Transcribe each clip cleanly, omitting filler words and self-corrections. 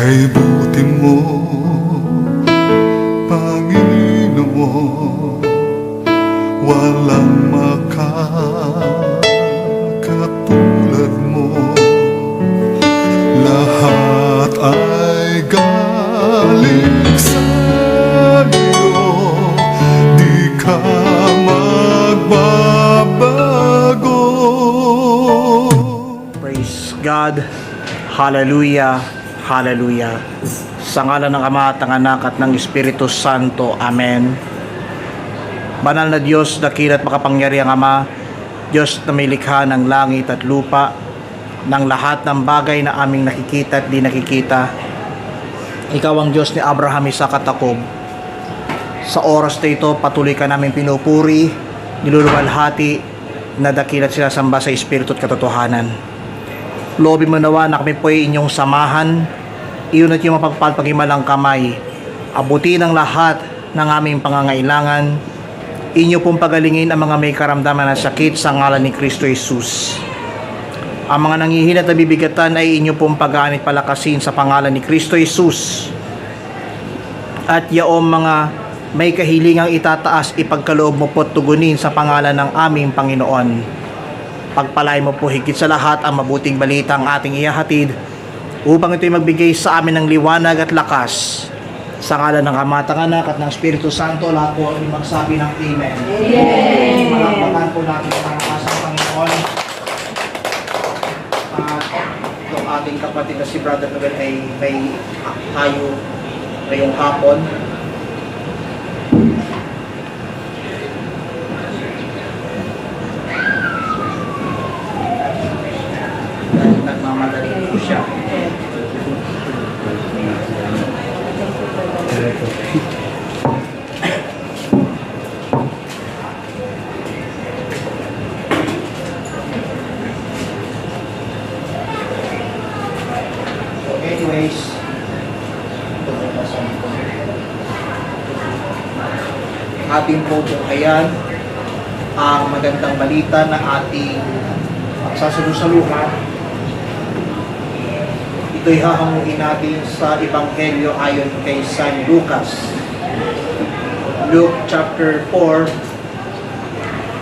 Kay buti mo, Panginoon, walang makakatulad mo. Lahat ay galing sa iyo, di ka magbabago. Praise God. Hallelujah. Hallelujah. Sa ngalan ng Ama at ng Anak at ng Espiritu Santo. Amen. Banal na Diyos, dakila at makapangyarihang Ama, Diyos na may likha ng langit at lupa, ng lahat ng bagay na aming nakikita at di nakikita. Ikaw ang Diyos ni Abraham, Isaac at Jacob. Sa oras na ito, patuloy ka namin pinupuri, niluluwalhati, na dakila at sinasamba sa Espiritu at katotohanan. Loobin mo nawa na kami po ay inyong samahan, iyon at yung mapagpalpagimalang kamay, abutin ang lahat ng aming pangangailangan, inyo pong pagalingin ang mga may karamdaman na sakit sa ngalan ni Kristo Jesus. Ang mga nanghihina at nabibigatan ay inyo pong pag-aan at palakasin sa pangalan ni Kristo Jesus. At yaong mga may kahilingang itataas, ipagkaloob mo po tugunin sa pangalan ng aming Panginoon. Pagpalay mo po higit sa lahat ang mabuting balita ang ating ihahatid upang ito'y magbigay sa amin ng liwanag at lakas. Sa ngalan ng Ama at ng Anak at ng Espiritu Santo, lahat po ay magsabi ng Amen. Amen. Malakpakan po natin ang lakas ng Panginoon. At itong ating kapatid na si Brother Noel ay may tayo ngayong hapon. Nagmamadali po siya. So anyways, ating po ayan ang magandang balita na ating sasalusaluhan. Ito'y hahanguin natin sa Ebanghelyo ayon kay San Lucas. Luke chapter 4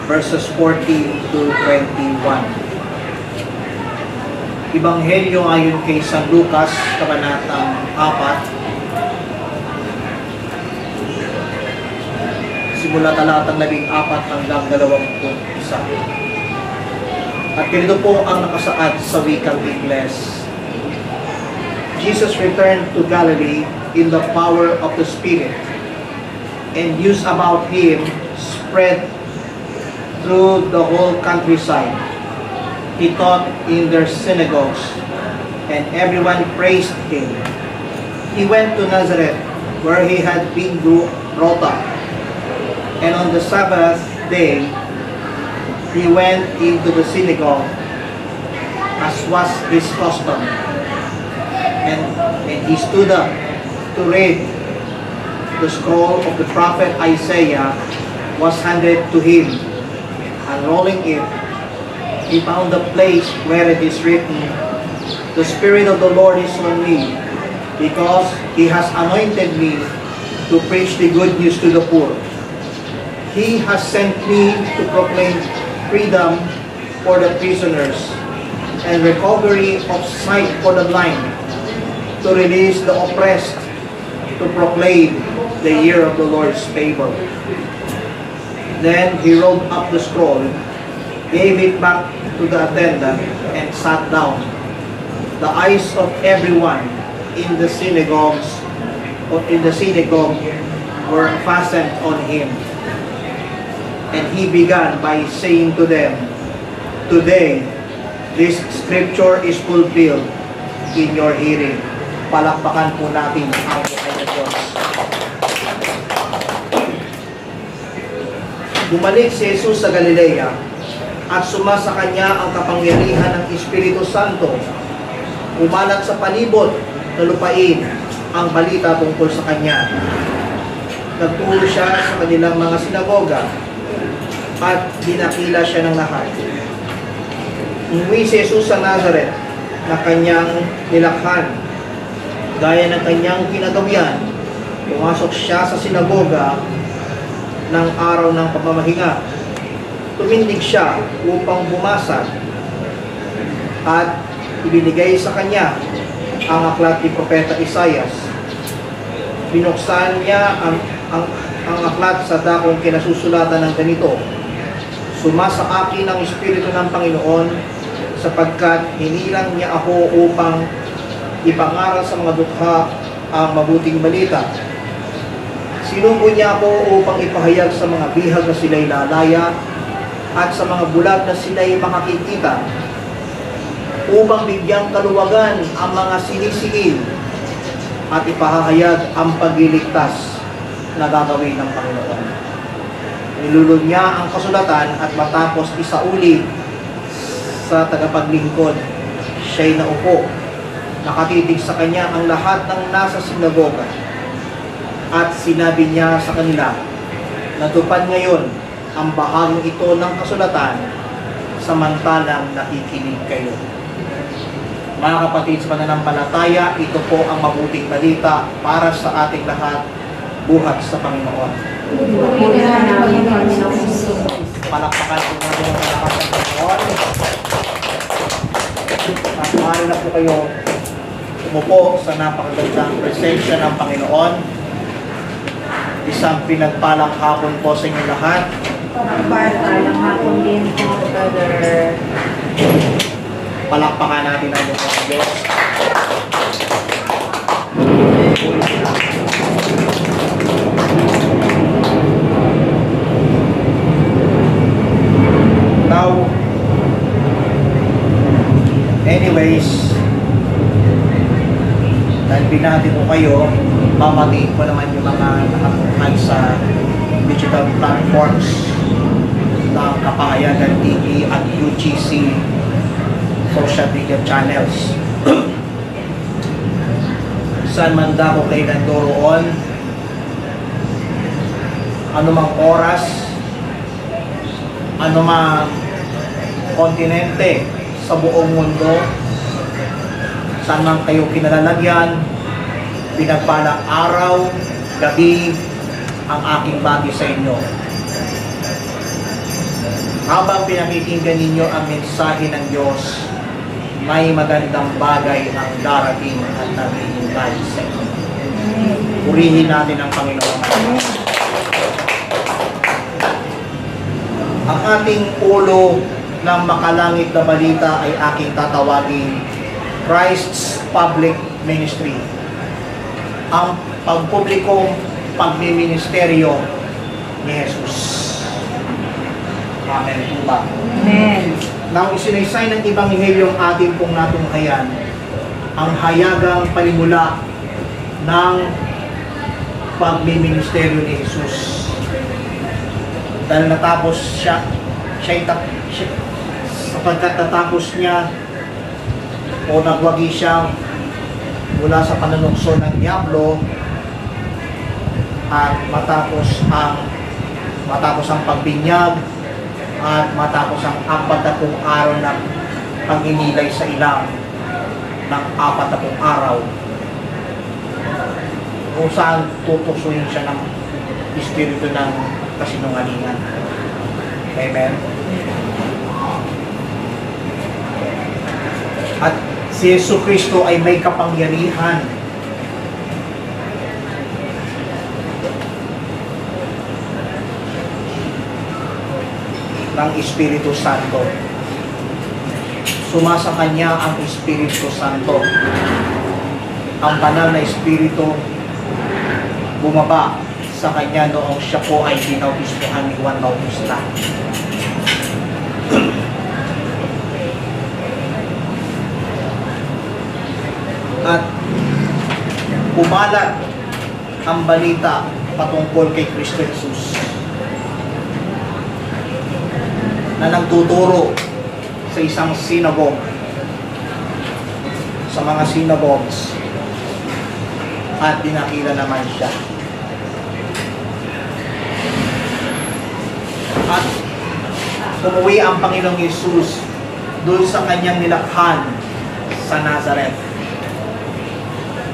verses 14 to 21. Ebanghelyo ayon kay San Lucas, kabanatang 4, simula talatang 14 hanggang 21. At ganito po ang nakasaad sa wikang Ingles. Jesus returned to Galilee in the power of the Spirit, and news about him spread through the whole countryside. He taught in their synagogues, and everyone praised him. He went to Nazareth, where he had been brought up, and on the Sabbath day, he went into the synagogue, as was his custom. And he stood up to read. The scroll of the prophet Isaiah was handed to him. Unrolling it, he found the place where it is written, "The Spirit of the Lord is on me, because he has anointed me to preach the good news to the poor. He has sent me to proclaim freedom for the prisoners and recovery of sight for the blind, to release the oppressed, to proclaim the year of the Lord's favor." Then he rolled up the scroll, gave it back to the attendant, and sat down. The eyes of everyone in the synagogue were fastened on him. And he began by saying to them, "Today, this scripture is fulfilled in your hearing." Palakpakan po natin ang buhay na Diyos. Bumalik si Jesus sa Galilea at sumasa kanya ang kapangyarihan ng Espiritu Santo. Umalat sa palibot na lupain ang balita tungkol sa kanya. Nagturo siya sa kanilang mga sinagoga at dinakila siya ng lahat. Umuwi si Jesus sa Nazareth na kanyang nilakhan. Gaya ng kanyang kinagawian, pumasok siya sa sinagoga ng araw ng pamamahinga. Tumindig siya upang bumasa at ibinigay sa kanya ang aklat ni Propeta Isaias. Binuksan niya ang aklat sa dakong kinasusulatan ng ganito: Sumasa akin ang Espiritu ng Panginoon, sapagkat hinilang niya ako upang ipangaral sa mga dukha ang mabuting balita. Sinugo niya ako upang ipahayag sa mga bihag na sila'y lalaya at sa mga bulag na sila'y makakikita, upang bigyang kaluwagan ang mga sinisiil at ipahahayag ang pagliligtas na gagawin ng Panginoon. Nilulod niya ang kasulatan at matapos isauli sa tagapaglingkod, siya'y naupo. Nakatitig sa kanya ang lahat ng nasa sinagoga. At sinabi niya sa kanila, natupad ngayon ang bahaging ito ng kasulatan, samantalang nakikinig kayo. Mga kapatid sa pananampalataya, ito po ang mabuting balita para sa ating lahat, buhat sa Panginoon. Palakpakan po natin ang lakas ng Panginoon. At maaari na po kayo umupo sa napakagandang presensya ng Panginoon. Isang pinagpalang hapon po sa inyo lahat. Pagpalang hapon din po, Brother. Palakpakan natin ang mga Diyos. Now, anyways, dahil binati ko kayo, papatiin ko naman yung mga nakatungkay sa digital platforms ng Kapahayagan TV at UGC social media channels. Saan man dako kayo nandoroon, anumang oras, anumang kontinente sa buong mundo, saan man kayo kinalalagyan, pinagpalang araw, gabi, ang aking bagi sa inyo. Habang pinakikinggan ninyo ang mensahe ng Diyos, may magandang bagay ang darating at naghihintay sa inyo. Purihin natin ang Panginoon. Ang ating ulo ng makalangit na balita ay aking tatawagin Christ's Public Ministry. Ang pagpublikong pagmiministeryo ni Jesus. Amen po ba? Amen. Nang isinaysay ng Ebanghelyong ating pong natunghayan, ang hayagang panimula ng pagmiministeryo ni Jesus. Dahil natapos sapagkat natapos niya o nagwagi siya mula sa panunukso ng Diablo at matapos ang pagbinyag at matapos ang 40 araw ng pag-inilay sa ilang ng 40 araw kung saan tutusuin siya ng espiritu ng kasinungalingan. Amen. At si Yesu Kristo ay may kapangyarihan ng Espiritu Santo. Sumasa kanya ang Espiritu Santo. Ang banal na Espiritu bumaba sa kanya noong siya po ay binautismuhan ni Juan Bautista. At kumalat ang balita patungkol kay Kristo Jesus na nagtuturo sa isang synagogue, sa mga synagogues, at dinakila naman siya. At umuwi ang Panginoong Yesus doon sa kanyang nilakhan sa Nazareth.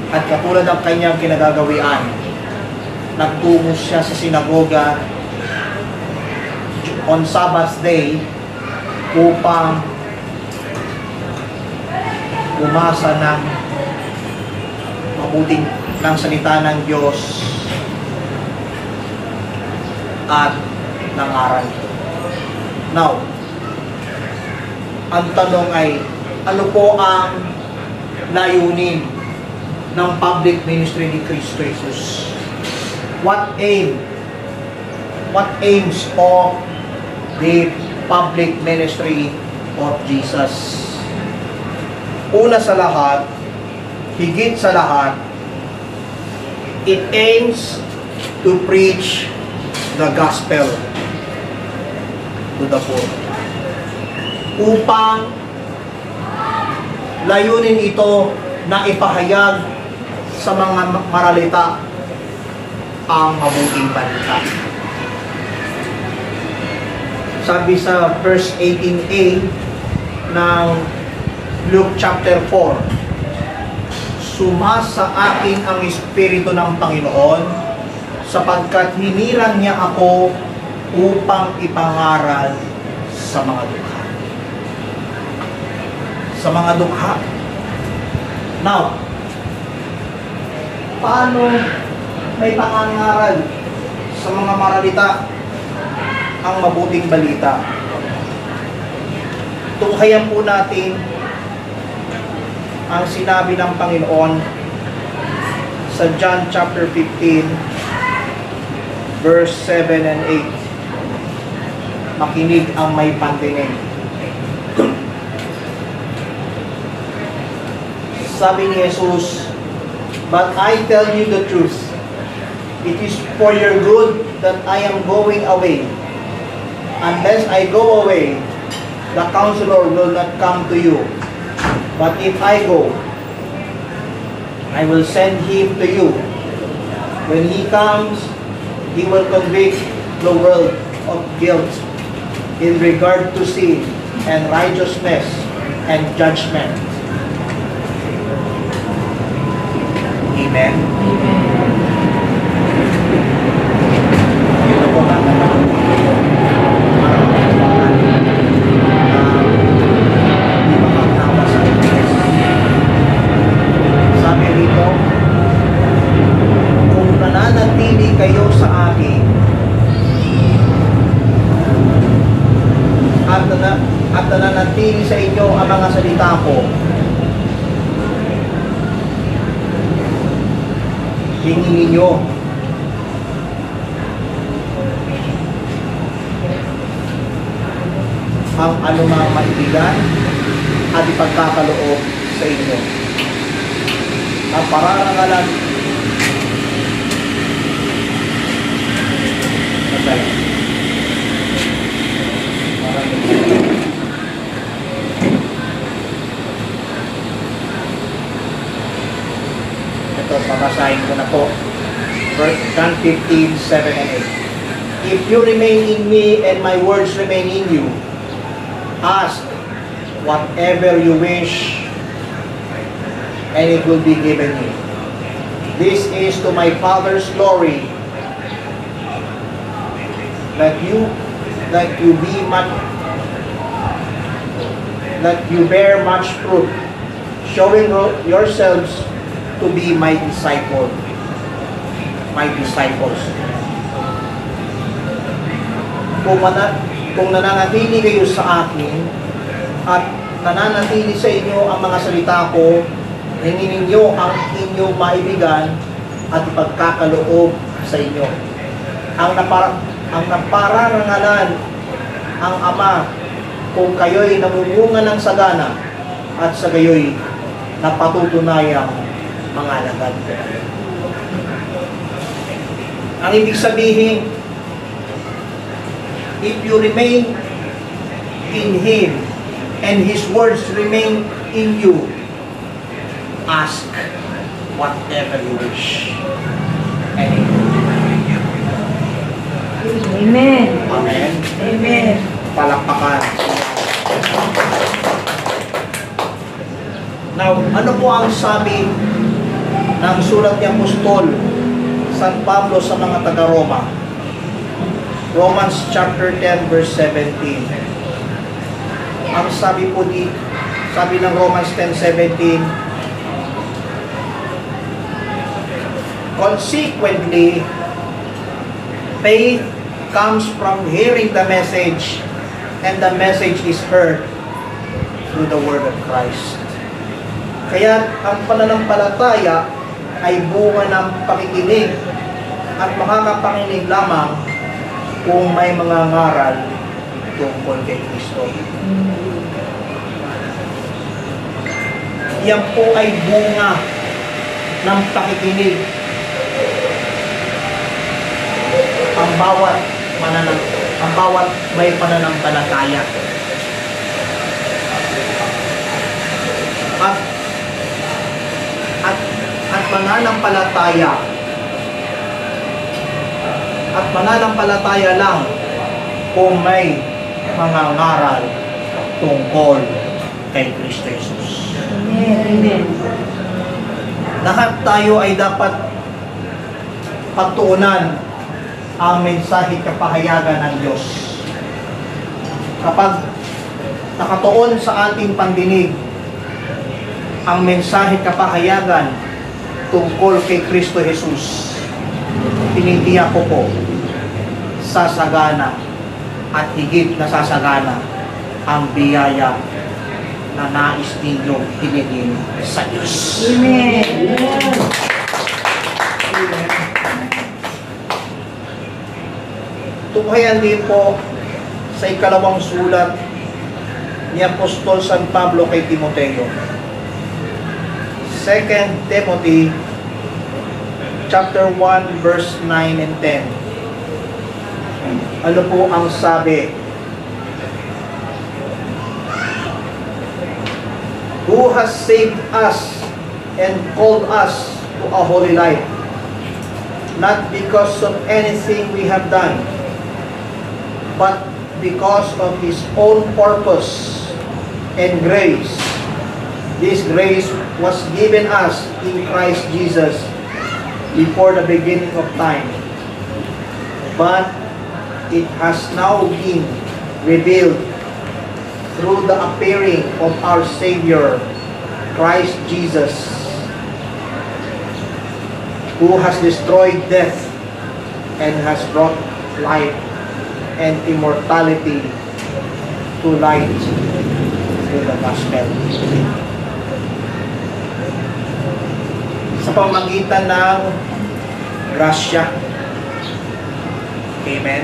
At katulad ng kanyang kinagagawian, nagtungo siya sa sinagoga on Sabbath day upang umasa ng mabuting ng salita ng Diyos at ng aral. Now, ang tanong ay, ano po ang layunin ng public ministry ni Kristo Jesus? What aims of the public ministry of Jesus? Una sa lahat, higit sa lahat, it aims to preach the gospel to the poor. Upang layunin ito na ipahayag sa mga maralita ang mabuting balita. Sabi sa verse 18a ng Luke chapter 4, sumasa akin ang Espiritu ng Panginoon sapagkat hinirang niya ako upang ipangaral sa mga dukha. Sa mga dukha. Now, paano may pangangaral sa mga maralita ang mabuting balita? Tunghayan po natin ang sinabi ng Panginoon sa John chapter 15 verse 7 and 8. Makinig ang may pandinig. Sabi ni Jesus, "But I tell you the truth. It is for your good that I am going away. Unless I go away, the Counselor will not come to you. But if I go, I will send him to you. When he comes, he will convict the world of guilt in regard to sin and righteousness and judgment." Amen. Ito po ang sabi rito, kung nananatili kayo sa akin at nananatili sa inyo ang mga salita ko, hingin ninyo ang anumang maibigan at ipagkakaloob sa inyo. Ang pararangalan ito, pabasahin ko na po. John 15, 7 and 8. If you remain in me and my words remain in you, ask whatever you wish and it will be given you. This is to my Father's glory, that you bear much fruit, showing yourselves to be my disciples. Kung nananatili kayo sa akin at nananatili sa inyo ang mga salita ko, hingin ninyo ang inyong maibigan at ipagkakaloob sa inyo. Ang napararangalan ang Ama kung kayo'y namumunga ng sagana at sa gayo'y napatutunayang mga alagad. Ang ibig sabihin, if you remain in Him and His words remain in you, ask whatever you wish. And it will be given you. Amen. Amen. Amen. Palakpakan. Now, ano po ang sabi ng sulat ni Apostol San Pablo sa mga taga-Roma. Romans chapter 10 verse 17. Ang sabi po sabi ng Romans 10:17, consequently, faith comes from hearing the message, and the message is heard through the word of Christ. Kaya ang pananampalataya ay bunga ng pakikinig at makakapakinig lamang kung may mga ngaral tungkol kay Kristo. Yan po ay bunga ng pakikinig. Ang bawat may pananampalataya. At mananampalataya lang kung may mga ngaral tungkol kay Kristo Jesus. Amen. Lahat tayo ay dapat pagtuunan ang mensahe kapahayagan ng Diyos. Kapag nakatuon sa ating pandinig ang mensahe kapahayagan tungkol kay Kristo Jesus, tinitiyak ko po, sasagana at higit na sasagana ang biyaya na nais ninyong hiningin sa Diyos. Amen. Tunghayan din po sa ikalawang sulat ni Apostol San Pablo kay Timoteo. 2 Timothy chapter 1 verse 9 and 10. Ano po ang sabi? Who has saved us and called us to a holy life, not because of anything we have done, but because of His own purpose and grace. This grace was given us in Christ Jesus before the beginning of time, but it has now been revealed through the appearing of our Savior, Christ Jesus, who has destroyed death and has brought life and immortality to light through the gospel. Sa pamamagitan ng grasya. Amen.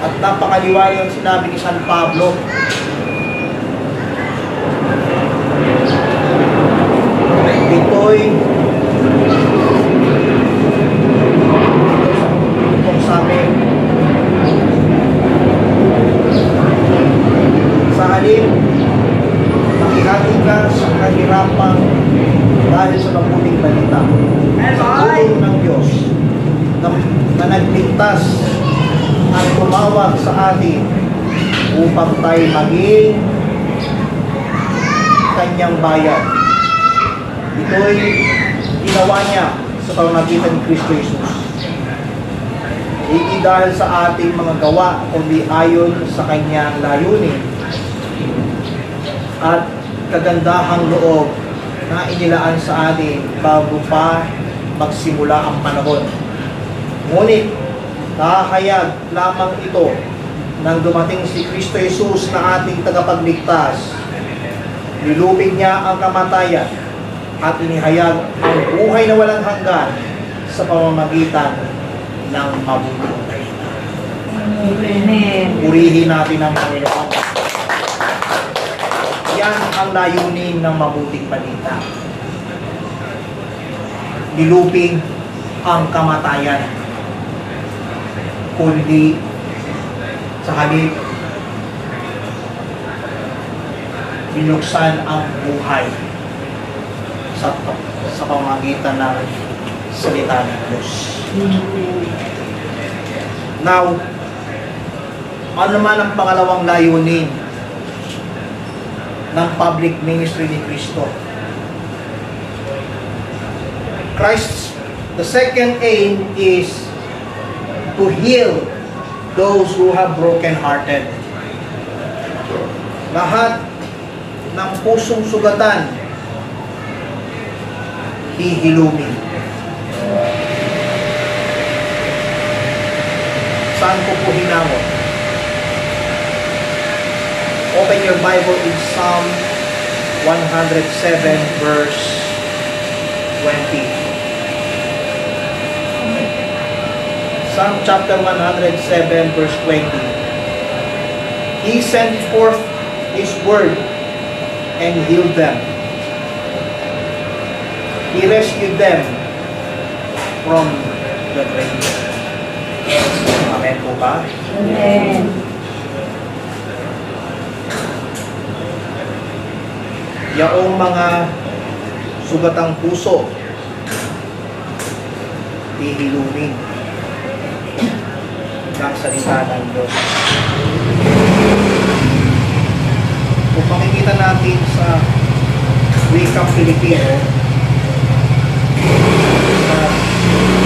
At napakaliwanag ang sinabi ni San Pablo. Itong sabi, sa halip, makihati ka sa kahirapan dahil sa mabuting balita. Tulong ng Diyos na nagligtas at tumawag sa atin upang tayo maging kanyang bayan. Ito'y ginawa niya sa pamamagitan ni Kristo Jesus. Hindi dahil sa ating mga gawa, kundi ayon sa kanyang layunin at kagandahang loob na inilaan sa atin bago pa magsimula ang panahon. Ngunit, nakakayag lamang ito nang dumating si Kristo Jesus na ating tagapagligtas. Nilupig niya ang kamatayan at inihayag ang buhay na walang hanggan sa pamamagitan ng mabuting balita. Amen. Purihin natin ang Panginoon. Yan ang layunin ng mabuting balita. Nilupig ang kamatayan, kundi sa halip binuksan ang buhay sa pamamagitan ng salita ng Diyos. Now, ano man ang pangalawang layunin ng public ministry ni Kristo. The second aim is to heal those who have broken-hearted. Lahat ng pusong sugatan, hihilumin. Saan ko po hinangon? Open your Bible in Psalm 107 verse 20. Psalm chapter 107 verse 20. He sent forth His word and healed them. He rescued them from the grave. Amen po ba? Amen. Yaong mga sugatang puso, hihilumin ng salita ng Diyos. Kung makikita natin sa wikang Pilipino, sa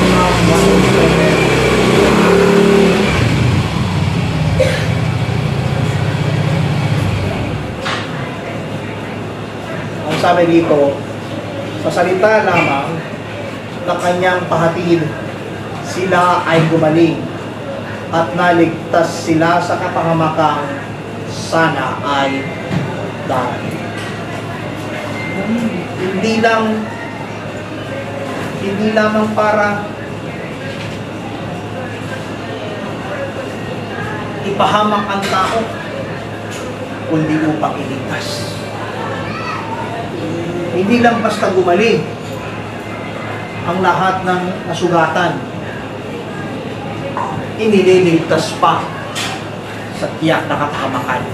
Psalm 107, ang sabi dito, sa salita lamang na kanyang pahatid, sila ay gumaling at naligtas sila sa kapangamakang sana ay dahil. Hindi lamang para ipahamak ang tao, kundi upang iligtas. Hindi lang basta gumaling ang lahat ng nasugatan, inililigtas pa sa tiyak na kapahamakan.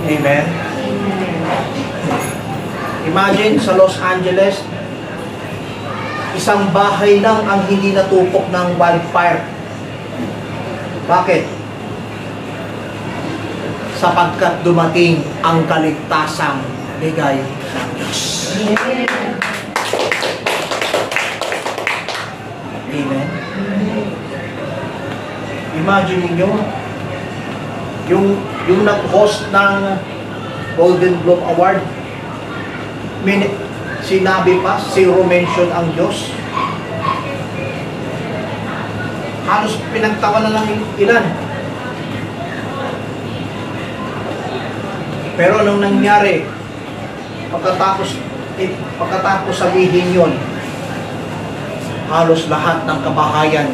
Amen? Imagine sa Los Angeles, isang bahay lang ang hindi natupok ng wildfire. Bakit? Sapagkat dumating ang kaligtasang bigay ng Diyos. Amen? Imagine niyo yung nag-host ng Golden Globe Award, sinabi pa, zero mention ang Diyos. Halos pinagtawanan ng ilan. Pero anong nangyari? Pagkatapos sabihin yon, halos lahat ng kabahayan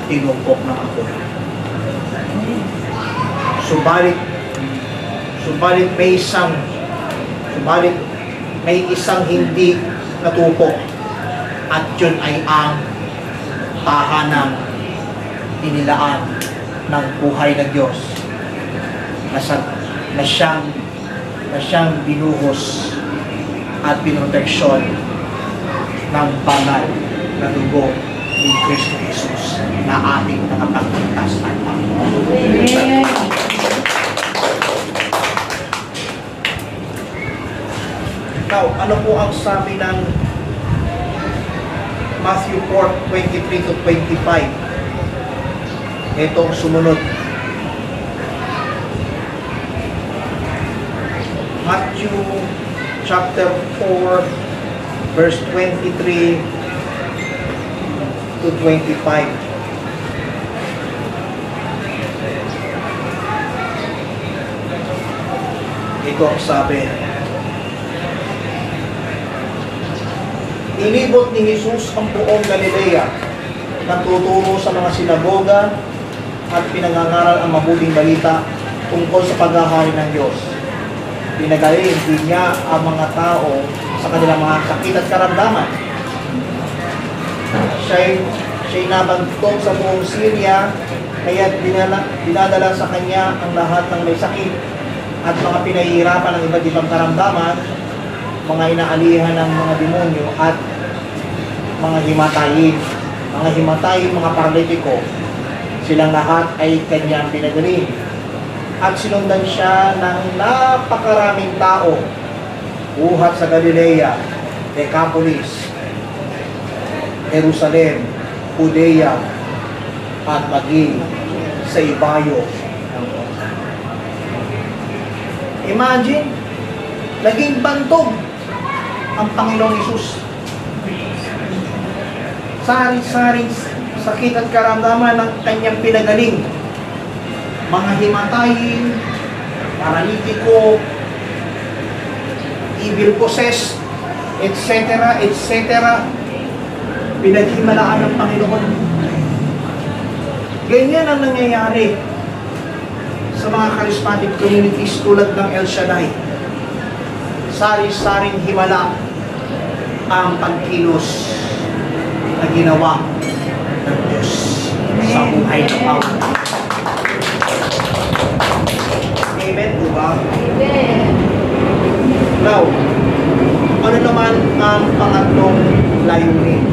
tinupok na ako. Subalit may isang hindi natupok, at yun ay ang tahanang inilaan ng buhay ng Diyos na siyang binuhos at pinoteksyon ng banal na dugo ni Kristo Jesus na ating nakapagligtas at Amen. Now, ano po ang sabi ng Matthew 4:23 to 25? Ito ang sumunod. Matthew chapter 4 verse 23 to 25. Ito ang sabi. Inibot ni Jesus ang buong Galilea, nagtuturo sa mga sinagoga at pinangangaral ang mabuting balita tungkol sa paghahari ng Diyos. Pinagaling din niya ang mga tao sa kanilang mga sakit at karamdaman. Siya'y nabagtong sa buong Syria, kaya dinadala sa kanya ang lahat ng may sakit at mga pinahihirapan ng iba't ibang karamdaman, mga inaalihan ng mga demonyo at mga himatayin, mga paralitiko. Silang lahat ay kanyang pinagaling. at sinundan siya ng napakaraming tao buhat sa Galilea, Decapolis, Jerusalem, Judea, at maging sa ibayo ng Jordan. Imagine, naging bantog ang Panginoong Hesus. Sari-saring sakit at karamdaman ng kanyang pinagaling. Mga himatayin, paralitiko, evil possessed, etc., etc., pinaghimalaan ng Panginoon. Ganyan ang nangyayari sa mga charismatic communities tulad ng El Shaddai. Sari-saring himala ang pagkilos na ginawa ng Diyos sa buhay ng tao. Amen, diba? Amen. Now, ano naman ang pangatlong layunin?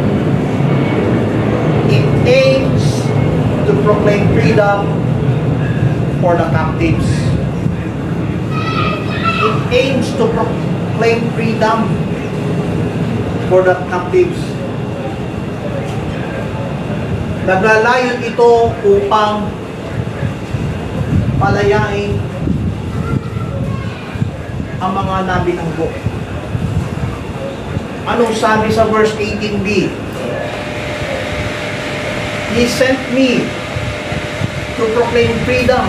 It aims to proclaim freedom for the captives. It aims to proclaim freedom for the captives. Naglalayon ito upang palayain ang mga nabinanggo. Anong sabi sa verse 18b? He sent me to proclaim freedom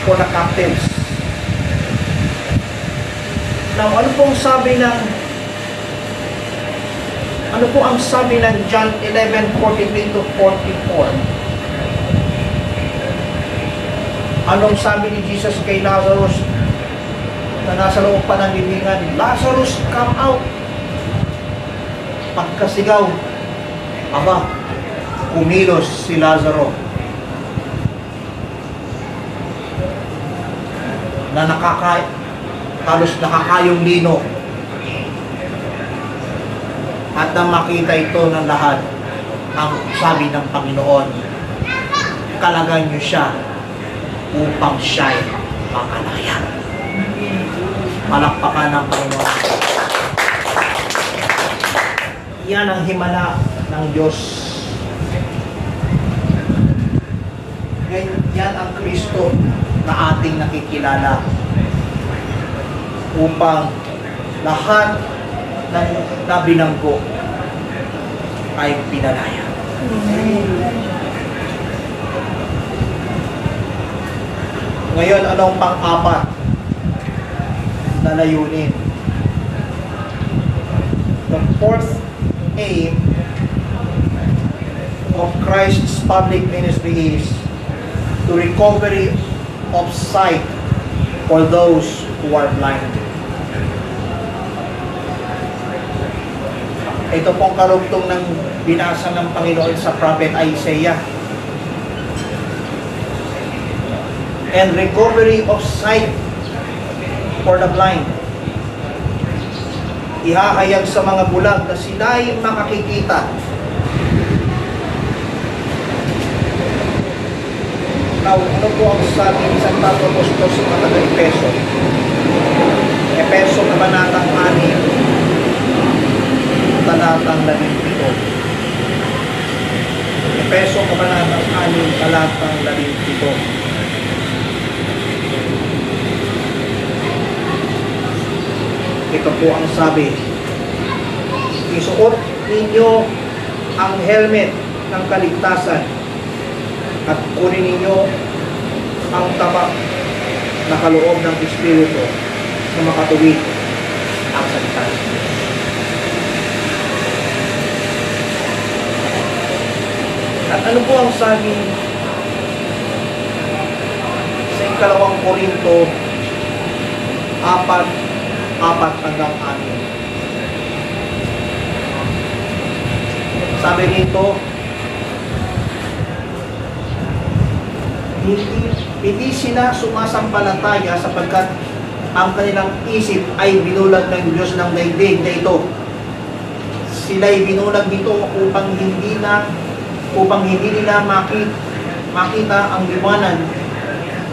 for the captives. Now, ano po ang sabi ng John 11:43 to 44? Anong sabi ni Jesus kay Lazarus na nasa loob pa ng libingan? Lazarus, come out! Pagkasigaw, aba, kumilos si Lazaro na halos nakakayong lino, at nang makita ito ng lahat, ang sabi ng Panginoon, kalagan niyo siya upang siya'y makalaya. Palakpakan ng Panginoon. Yan ang himala ng Diyos. Yan ang Kristo na ating nakikilala upang lahat ng nabinanggo ay pinalaya. Ngayon, anong pang-apat na layunin? The fourth aim of Christ's public ministry is to recovery of sight for those who are blind. Ito pong karugtong ng binasa ng Panginoon sa Prophet Isaiah. And recovery of sight for the blind. Ihahayag sa mga bulag na sila'y makakikita. Now, ano po ang sabi ni San Pablo Apostol sa mga taga-Epeso? Epeso kabanatang 6, talatang 17. Epeso kabanatang 6, talatang 17. Ito po ang sabi. Isuot ninyo ang helmet ng kaligtasan at kunin ninyo ang tabak na kaloob ng Espiritu na makatuwid ang salita. At ano po ang sabi sa 2 Korinto 4:4-6? Sabi nito, hindi sila sumasampalataya sapagkat ang kanilang isip ay binulag ng Diyos ng daigdig na ito. Sila'y binulag nito upang hindi nila makita ang liwanag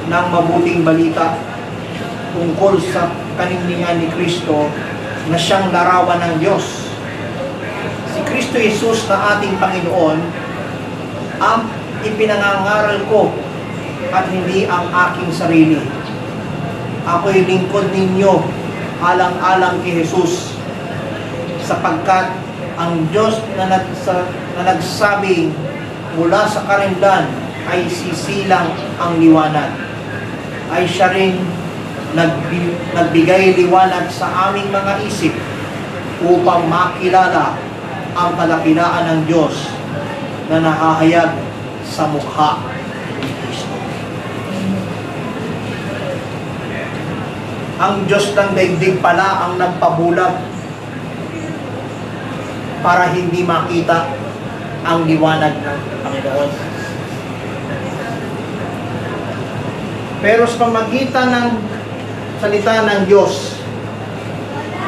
ng mabuting balita tungkol sa kaninningan ni Kristo na siyang larawan ng Diyos. Si Kristo Jesus na ating Panginoon ang ipinangangaral ko at hindi ang aking sarili. Ako'y lingkod ninyo alang-alang kay Jesus, sapagkat ang Diyos na nagsabing mula sa karinlan ay sisilang ang liwanag, ay siya rin nagbigay liwanag sa aming mga isip upang makilala ang kadakilaan ng Diyos na nahahayag sa mukha ni Kristo. Ang Diyos ng daigdig pala ang nagpabulag para hindi makita ang liwanag ng Panginoon. Pero sa pamagitan ng salita ng Diyos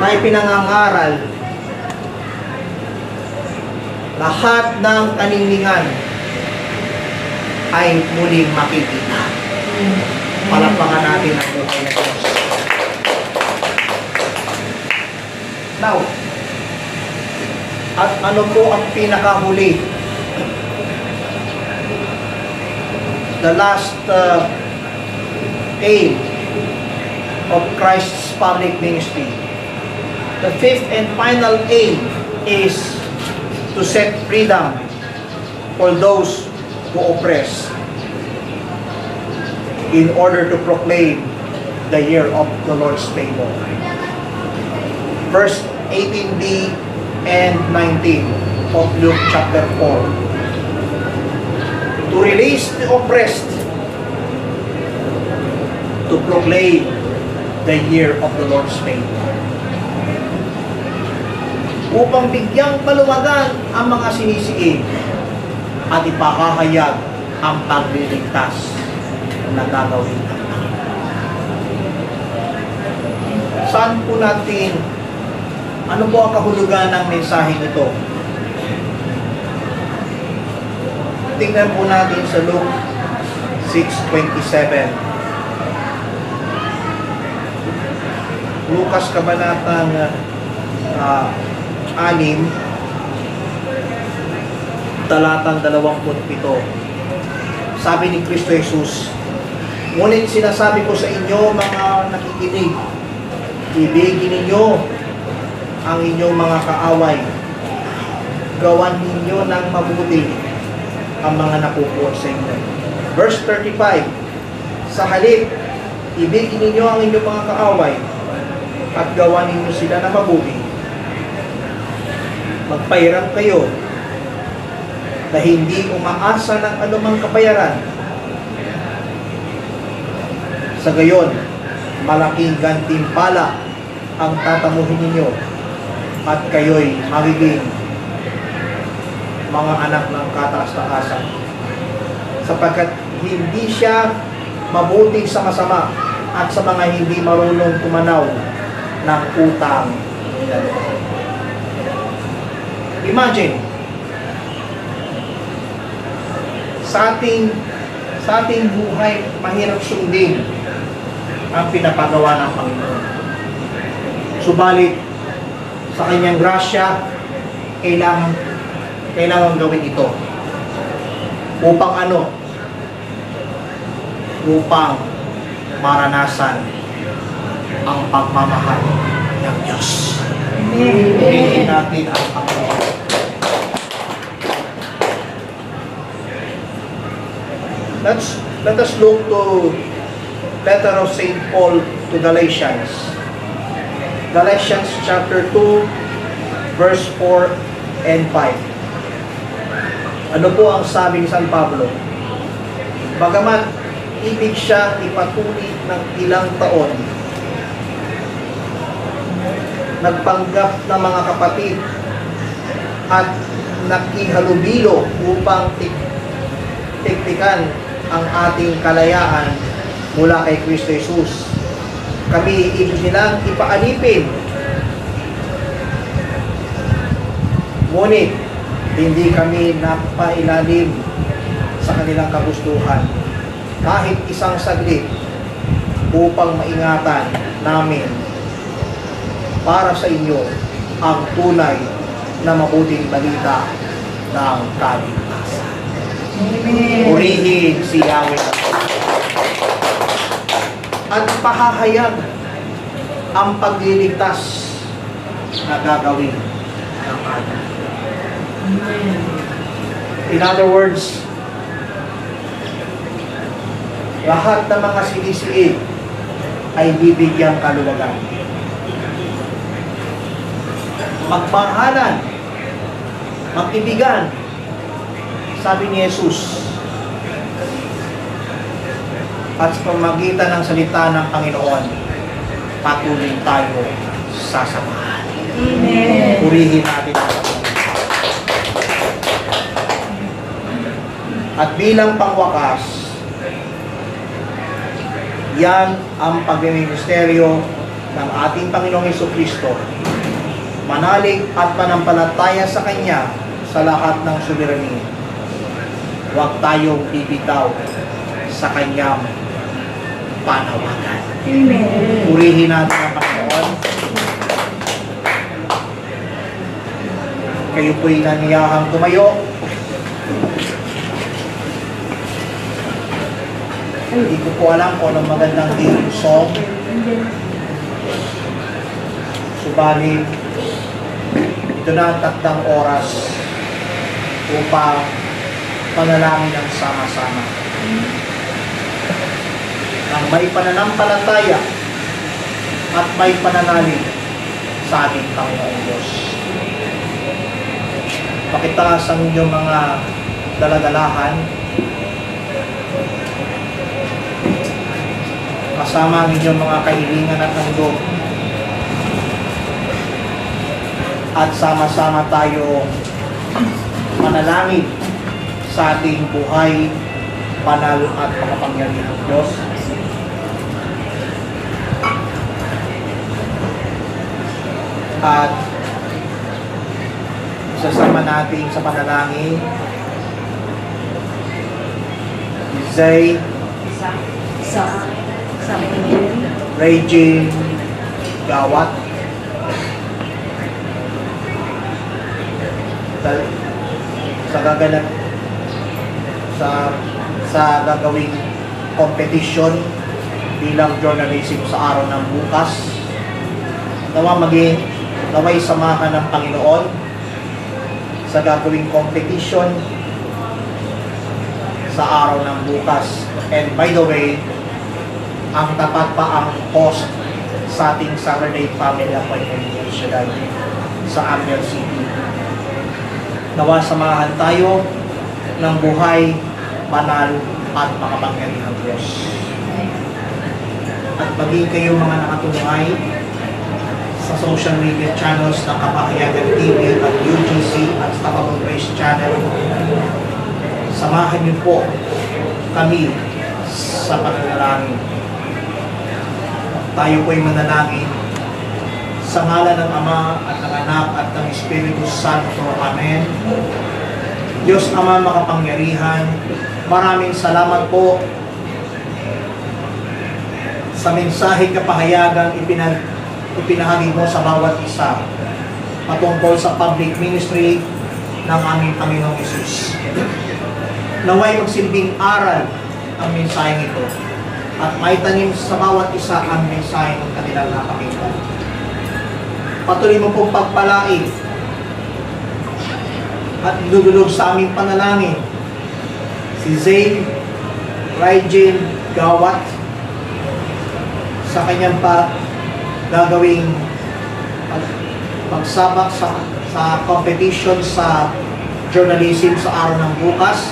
na ipinangangaral, lahat ng kaninningan ay muling makikita. Palakpakan natin ang buhay ng Diyos. Now, at ano po ang pinakahuli? The last aim of Christ's public ministry. The fifth and final aim is to set freedom for those who oppress in order to proclaim the year of the Lord's favor. Verse 18b and 19 of Luke chapter 4. To release the oppressed, to proclaim the year of the Lord's favor. Upang bigyang paluwagan ang mga sinisiin at ipakahayag ang pagliligtas na gagawin ng Panginoon. Saan po natin, ano po ang kahulugan ng mensaheng ito? Tingnan po natin sa Luke 6:27. Lukas kabanatang 6, talatang 27. Sabi ni Kristo Jesus, ngunit sinasabi ko sa inyo mga nakikinig, ibigin ninyo ang inyong mga kaaway, gawan ninyo ng mabuti ang mga napupuot sa inyo. Verse 35, sa halip, ibigin ninyo ang inyong mga kaaway at gawan ninyo sila ng mabuti. Magpahiram kayo na hindi umaasa ng anumang kapayaran. Sa gayon, malaking gantimpala ang tatamuhin ninyo at kayo'y magiging mga anak ng kataas-taasan. Sapagkat hindi siya mabuti sa masama at sa mga hindi marunong tumanaw ng utang nila. Imagine, sa ating buhay, mahirap sundin ang pinapagawa ng Panginoon. Subalit, sa kanyang grasya, kailangan gawin ito. Upang ano? Upang maranasan ang pagmamahal ng Diyos. Piliin natin ang Panginoon. Let us look to letter of St. Paul to Galatians. Galatians chapter 2, verse 4 and 5. Ano po ang sabi ni San Pablo? Bagamat ibig siyang ipatuloy ng ilang taon, nagpanggap ng mga kapatid at nakihalubilo upang tiktikan ang ating kalayaan mula kay Kristo Jesus. Kami ibig nilang ipaalipin, ngunit hindi kami napailalim sa kanilang kagustuhan. kahit isang saglit upang maingatan namin para sa inyo ang tunay na mabuting balita ng kaligtasan. Amen. Purihin si Yahweh at pahahayag ang pagliligtas na gagawin ng Anak. In other words, lahat ng mga sinisiid ay bibigyang kaluwagan. Magmahalan, mag-ibigan, sabi ni Jesus. At sa pamagitan ng salita ng Panginoon, patuloy tayo sasamahan. Amen. Purihin natin ang Panginoon. At bilang pangwakas, yan ang pagministeryo ng ating Panginoong Jesucristo. Manalig at manampalataya sa Kanya sa lahat ng soberanya. Huwag tayong bibitaw sa Kanyang panawagan. Amen. Purihin natin ang Panginoon. Kayo po'y naniyahang tumayo. Hindi ko po alam kung anong magandang hymn song. Subalit, ito na ang taktang oras upang panalangin ng sama-sama. Ang may pananampalataya at may pananalig sa ating Panginoong Diyos. Pakitaas ang inyong mga daladalahan kasama ang inyong mga kahilingan at handog at sama-sama tayo manalangin sa ating buhay, banal at makapangyarihang Diyos. At isasama natin sa panalangin Zay, Sa Regine Gawat, sa gaganap sa gagawing competition bilang journalism sa araw ng bukas. Naway samahan ng Panginoon sa gagawing competition sa araw ng bukas. And by the way, ang tapat pa ang host sa ating Saturday Family Appointment sa Amber City. Nawa samahan tayo ng buhay, banal at makapangyarihang Diyos. At maging kayo mga nakatungay sa social media channels ng Kapahayagan TV at UGC at Tapabong Praise Channel. Samahan niyo po kami sa pananalangin. Tayo po'y manalangin sa ngalan ng Ama at ng Anak at ng Espiritu Santo. Amen. Diyos Ama makapangyarihan, maraming salamat po sa mensaheng kapahayagang ipinahagi mo sa bawat isa patungkol sa public ministry ng aming Panginoong Hesus. Naway magsilbing aral ang mensaheng ito at may tanim sa bawat isa ang mensahe ng kanilang nakakita. Patuloy mo pong pagpalain at idudulog sa aming panalangin si Zay Regine Gawat sa kanyang gagawing pagsabak sa competition sa journalism sa araw ng bukas.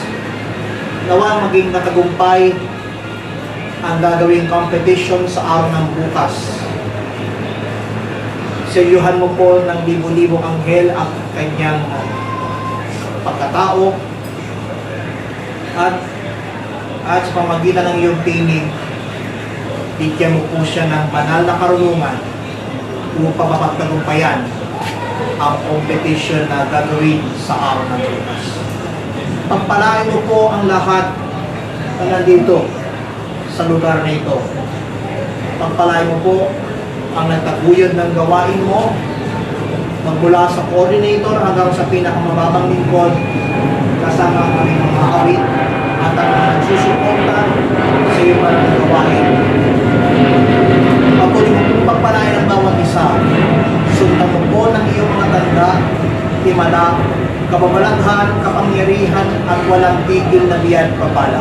Nawa maging matagumpay ang gagawing competition sa araw ng bukas. Silyuhan mo po ng libo-libong anghel ang kanyang pagkatao at sa pamagitan ng iyong tinig, bigyan mo po siya ng banal na karunungan upang mapagtagumpayan ang competition na gagawin sa araw ng bukas. Pagpalain mo po ang lahat na nandito sa lugar na ito. Pagpalain mo po ang nagtaguyod ng gawain mo, magmula sa coordinator hanggang sa pinakamababang lingkod, kasama ang aming mga awit at ang mga nagsusuporta sa iyong maraming gawain. Pagpuli mo po pagpalain ang bawat isa, sundan mo po ng iyong mga tanda, himala, kababalaghan, kapangyarihan at walang tigil na biyaya at papala.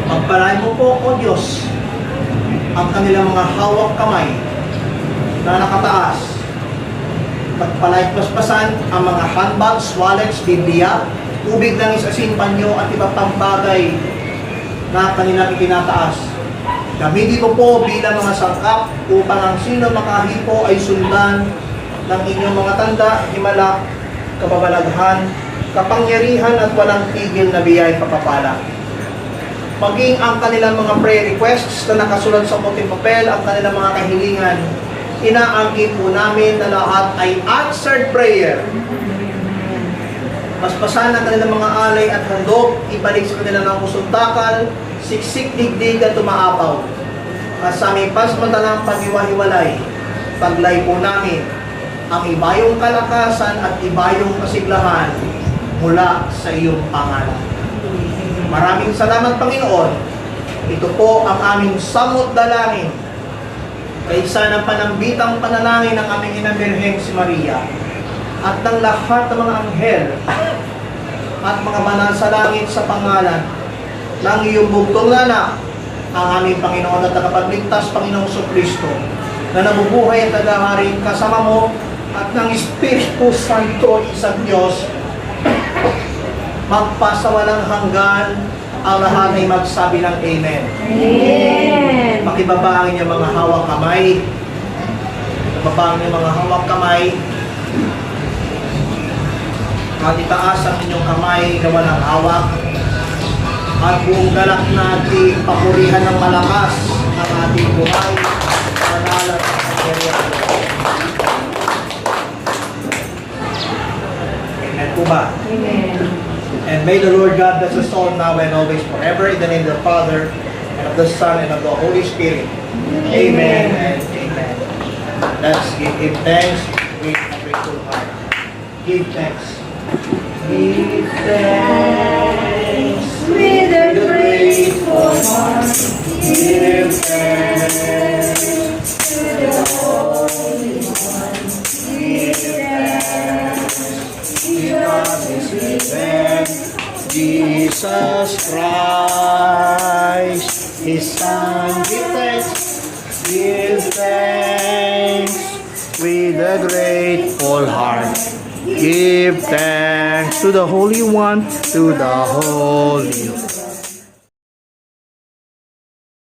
Pagpalain mo po, O Diyos, ang kanilang mga hawak kamay na nakataas. Pagpalain paspasan ang mga handbags, wallets, Biblia, tubig ng isasin, panyo at iba pang bagay na kanilang itinataas. Gamitin mo po bilang mga sangkap upang ang sino makahipo ay sundan ng inyong mga tanda, himala, kababalaghan, kapangyarihan at walang tigil na biyaya papapala. Maging ang kanilang mga prayer requests na nakasulat sa puting papel, ang kanilang mga kahilingan, inaangkin po namin na lahat ay answered prayer. Paspasan ang kanilang mga alay at handog, ibalik sa kanilang ng kusuntakal, siksik, digdig at tumaapaw. At sa aming pasmantalang pag-iwahiwalay, paglay po namin ang ibayong kalakasan at ibayong kasiglahan mula sa iyong pangalan. Maraming salamat, Panginoon. Ito po ang aming samot dalangin kaysa ng panambitang panalangin ng aming Ina Birheng si Maria at ng lahat ng mga anghel at mga banal sa langit sa pangalan ng iyong bugtong na anak, ang aming Panginoon at tagapagligtas, Panginoong Jesucristo, na nabubuhay at tagahari kasama mo at ng Espiritu Santo, isang Diyos, magpasawalang hanggan. Ang lahat ay magsabi ng Amen. Amen. Makibaba ang inyong mga hawak kamay. Ibaba ang inyong mga hawak kamay. At itaas ang inyong kamay na walang hawak. At buong galak natin papurihan ng malakas ang ating buhay. Manalat at kapangyarihan. Amen po ba? Amen. And may the Lord God bless us all now and always forever, in the name of the Father, and of the Son, and of the Holy Spirit. Amen and amen. Let's give Him thanks with a grateful heart. Give thanks. Give thanks With a grateful heart, Give thanks. to the Holy One, give thanks. Because He's risen, Jesus Christ, His Son. Give thanks. Give thanks with a grateful heart. Give thanks to the Holy One, to the Holy One.